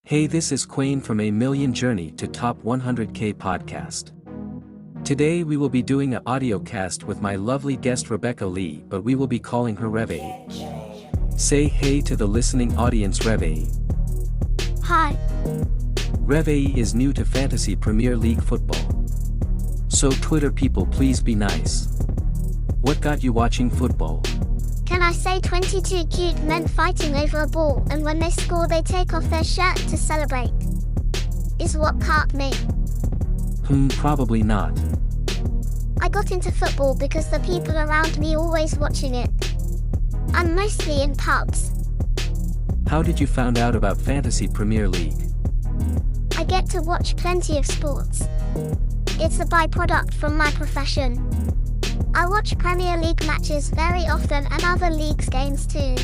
Hey, this is Quayne from A Million Journey to Top 100K podcast. Today we will be doing an audiocast with my lovely guest Rebecca Lee, but we will be calling her Revy. Say hey to the listening audience, Revy. Hi. Revy is new to Fantasy Premier League football. So Twitter people, please be nice. What got you watching football? Can I say 22 cute men fighting over a ball, and when they score they take off their shirt to celebrate? Is what caught me. Probably not. I got into football because the people around me always watching it. I'm mostly in pubs. How did you find out about Fantasy Premier League? I get to watch plenty of sports. It's a byproduct from my profession. I watch Premier League matches very often and other leagues games too.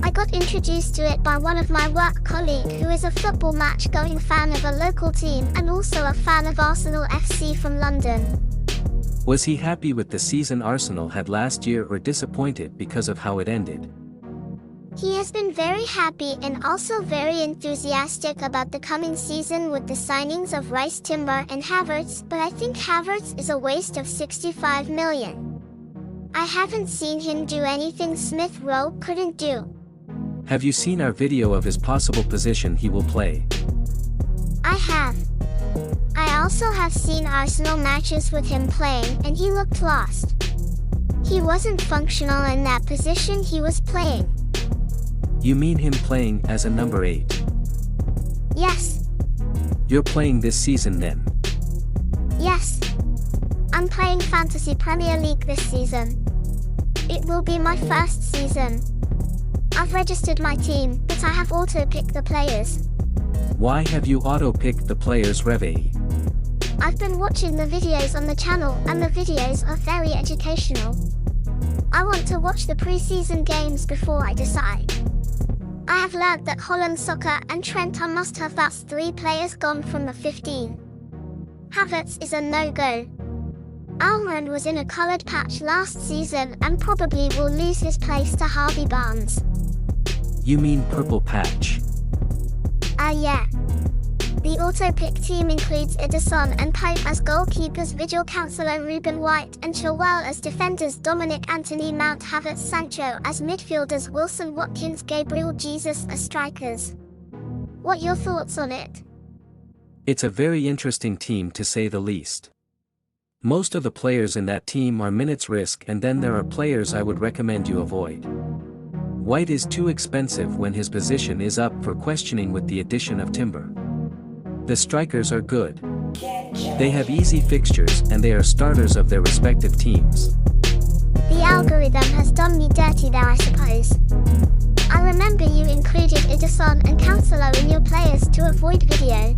I got introduced to it by one of my work colleague who is a football match-going fan of a local team and also a fan of Arsenal FC from London. Was he happy with the season Arsenal had last year or disappointed because of how it ended? He has been very happy and also very enthusiastic about the coming season with the signings of Rice, Timber and Havertz, but I think Havertz is a waste of 65 million. I haven't seen him do anything Smith Rowe couldn't do. Have you seen our video of his possible position he will play? I have. I also have seen Arsenal matches with him playing and he looked lost. He wasn't functional in that position he was playing. You mean him playing as a number 8? Yes. You're playing this season then? Yes. I'm playing Fantasy Premier League this season. It will be my first season. I've registered my team, but I have auto-picked the players. Why have you auto-picked the players, Revy? I've been watching the videos on the channel and the videos are very educational. I want to watch the pre-season games before I decide. I have learned that Holland Soccer and Trent are must-have, that's 3 players gone from the 15. Havertz is a no-go. Almiron was in a coloured patch last season and probably will lose his place to Harvey Barnes. You mean purple patch? Yeah. The auto-pick team includes Ederson and Pope as goalkeepers, Vigil Cancelo, Ruben White and Chilwell as defenders, Dominic Anthony, Mount, Havertz, Sancho as midfielders, Wilson, Watkins, Gabriel Jesus as strikers. What your thoughts on it? It's a very interesting team to say the least. Most of the players in that team are minutes risk, and then there are players I would recommend you avoid. White is too expensive when his position is up for questioning with the addition of Timber. The strikers are good. They have easy fixtures and they are starters of their respective teams. The algorithm has done me dirty there, I suppose. I remember you included Ederson and Cancelo in your players to avoid video.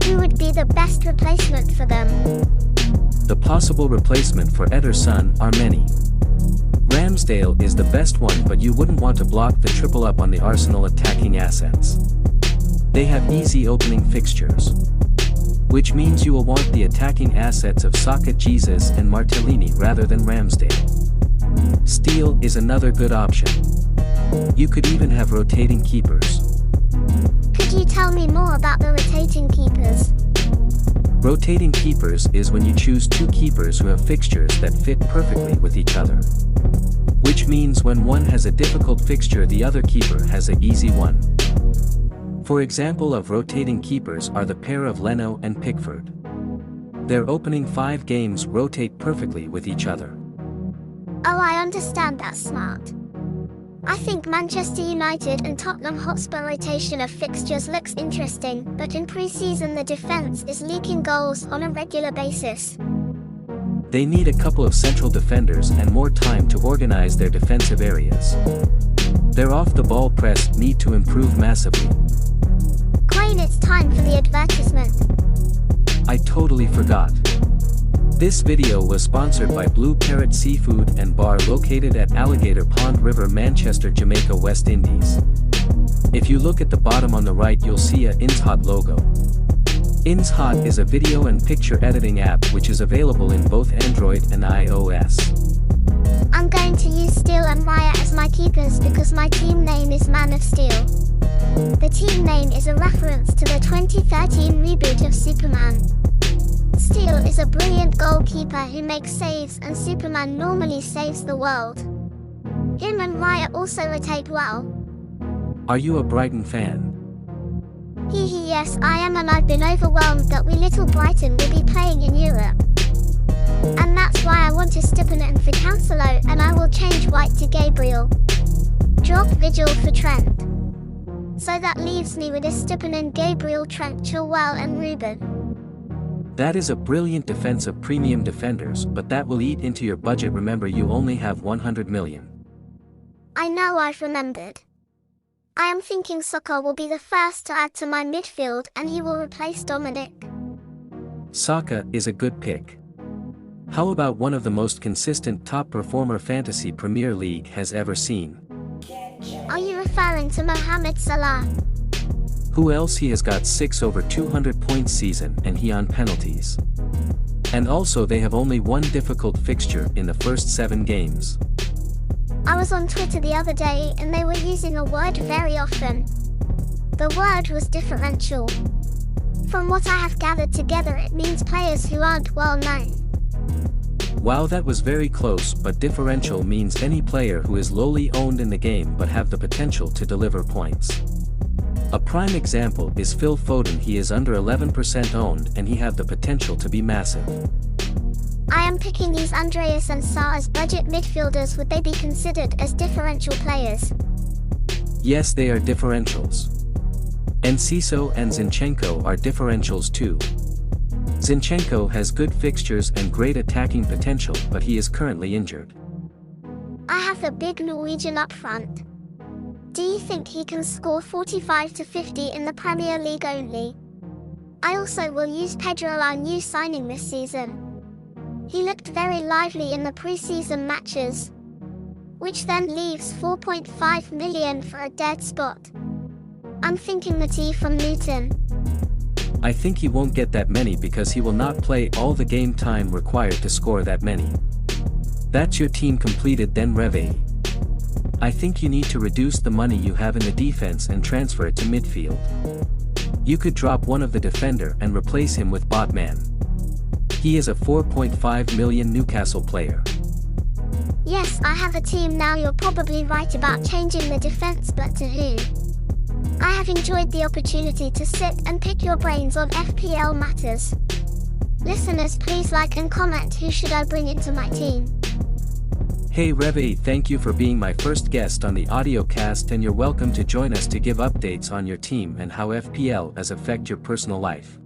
Who would be the best replacement for them? The possible replacement for Ederson are many. Ramsdale is the best one, but you wouldn't want to block the triple up on the Arsenal attacking assets. They have easy opening fixtures. Which means you will want the attacking assets of Saka, Jesus and Martellini rather than Ramsdale. Steele is another good option. You could even have rotating keepers. Could you tell me more about the rotating keepers? Rotating keepers is when you choose 2 keepers who have fixtures that fit perfectly with each other. Which means when one has a difficult fixture, the other keeper has an easy one. For example of rotating keepers are the pair of Leno and Pickford. Their opening 5 games rotate perfectly with each other. Oh, I understand, that's smart. I think Manchester United and Tottenham Hotspur rotation of fixtures looks interesting, but in pre-season the defense is leaking goals on a regular basis. They need a couple of central defenders and more time to organize their defensive areas. Their off-the-ball press need to improve massively. Quayne, it's time for the advertisement. I totally forgot. This video was sponsored by Blue Parrot Seafood and Bar located at Alligator Pond River, Manchester, Jamaica, West Indies. If you look at the bottom on the right, you'll see a InsHot logo. InsHot is a video and picture editing app which is available in both Android and iOS. I'm going to use Steele and Raya as my keepers because my team name is Man of Steel. The team name is a reference to the 2013 reboot of Superman. Steel is a brilliant goalkeeper who makes saves, and Superman normally saves the world. Him and Raya also rotate well. Are you a Brighton fan? Yes, I am, and I've been overwhelmed that we Little Brighton will be playing in Europe. And that's why I want to Stupinen for Cancelo, and I will change White to Gabriel. Drop Vigil for Trent. So that leaves me with Stupinen, Gabriel, Trent, Chilwell and Ruben. That is a brilliant defense of premium defenders, but that will eat into your budget. Remember, you only have 100 million. I know, I've remembered. I am thinking Saka will be the first to add to my midfield, and he will replace Dominic. Saka is a good pick. How about one of the most consistent top performer Fantasy Premier League has ever seen? Are you referring to Mohamed Salah? Who else? He has got 6 over 200 points season, and he on penalties. And also they have only one difficult fixture in the first 7 games. I was on Twitter the other day and they were using a word very often. The word was differential. From what I have gathered together, it means players who aren't well known. Wow, that was very close, but differential means any player who is lowly owned in the game but have the potential to deliver points. A prime example is Phil Foden. He is under 11% owned and he have the potential to be massive. I am picking these Andreas and Sarr as budget midfielders. Would they be considered as differential players? Yes, they are differentials. Enciso and Zinchenko are differentials too. Zinchenko has good fixtures and great attacking potential, but he is currently injured. I have the big Norwegian up front. Do you think he can score 45 to 50 in the Premier League only? I also will use Pedro, our new signing this season. He looked very lively in the pre-season matches, which then leaves 4.5 million for a dead spot. I'm thinking the T from Luton. I think he won't get that many because he will not play all the game time required to score that many. That's your team completed then, Revy. I think you need to reduce the money you have in the defense and transfer it to midfield. You could drop one of the defender and replace him with Botman. He is a 4.5 million Newcastle player. Yes, I have a team now. You're probably right about changing the defense, but to who? I have enjoyed the opportunity to sit and pick your brains on FPL matters. Listeners, please like and comment who should I bring into my team. Hey Revy, thank you for being my first guest on the Audiocast, and you're welcome to join us to give updates on your team and how FPL has affect your personal life.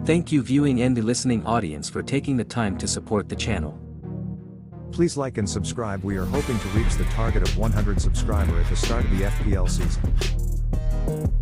Thank you viewing and the listening audience for taking the time to support the channel. Please like and subscribe. We are hoping to reach the target of 100 subscribers at the start of the FPL season.